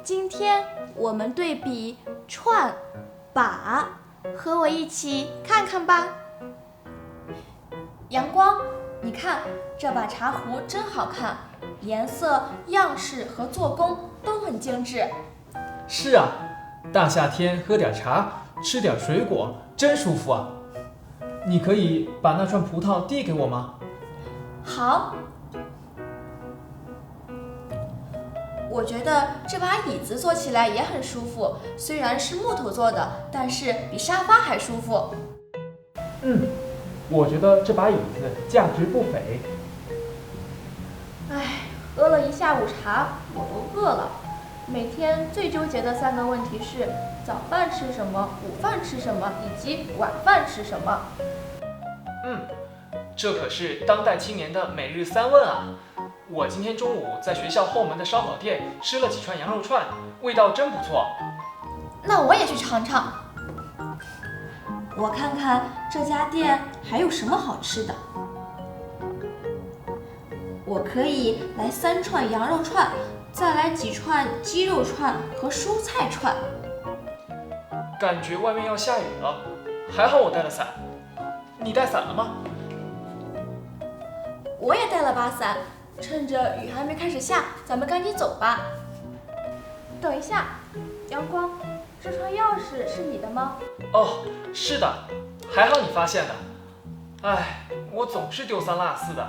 今天我们对比串、把，和我一起看看吧。阳光，你看这把茶壶真好看，颜色、样式和做工都很精致。是啊，大夏天喝点茶，吃点水果，真舒服啊。你可以把那串葡萄递给我吗？好。我觉得这把椅子坐起来也很舒服，虽然是木头做的，但是比沙发还舒服。我觉得这把椅子价值不菲。喝了一下午茶，我都饿了。每天最纠结的3个问题是：早饭吃什么，午饭吃什么，以及晚饭吃什么。这可是当代青年的每日3问啊！我今天中午在学校后门的烧烤店吃了几串羊肉串，味道真不错。那我也去尝尝。我看看这家店还有什么好吃的。我可以来3串羊肉串，再来几串鸡肉串和蔬菜串。感觉外面要下雨了，还好我带了伞。你带伞了吗？我也带了把伞，趁着雨还没开始下，咱们赶紧走吧。等一下，阳光，这串钥匙是你的吗？哦，是的，还好你发现的。我总是丢三落四的。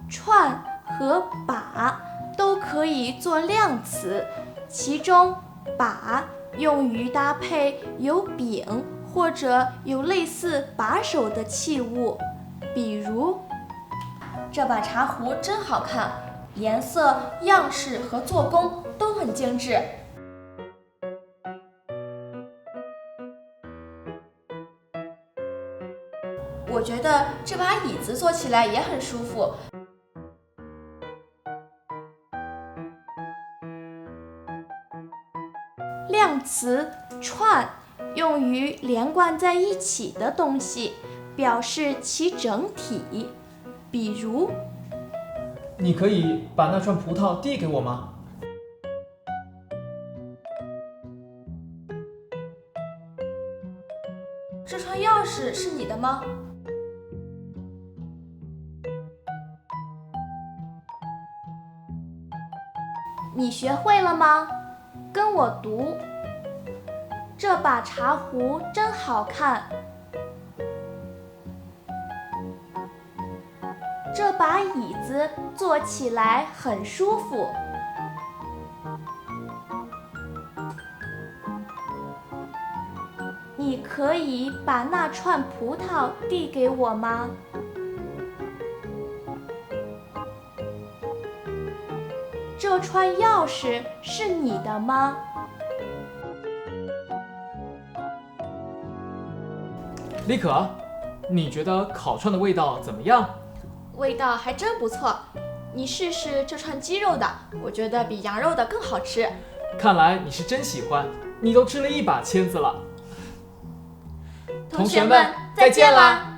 串和把都可以做量词，其中把用于搭配有柄或者有类似把手的器物，比如这把茶壶真好看，颜色、样式和做工都很精致。我觉得这把椅子坐起来也很舒服。量词串用于连贯在一起的东西，表示其整体。比如，你可以把那串葡萄递给我吗？这串钥匙是你的吗？你学会了吗？跟我读。这把茶壶真好看。这把椅子坐起来很舒服。你可以把那串葡萄递给我吗？这串钥匙是你的吗？李可，你觉得烤串的味道怎么样？味道还真不错。你试试这串鸡肉的，我觉得比羊肉的更好吃。看来你是真喜欢，你都吃了1把签子了。同学们，再见啦！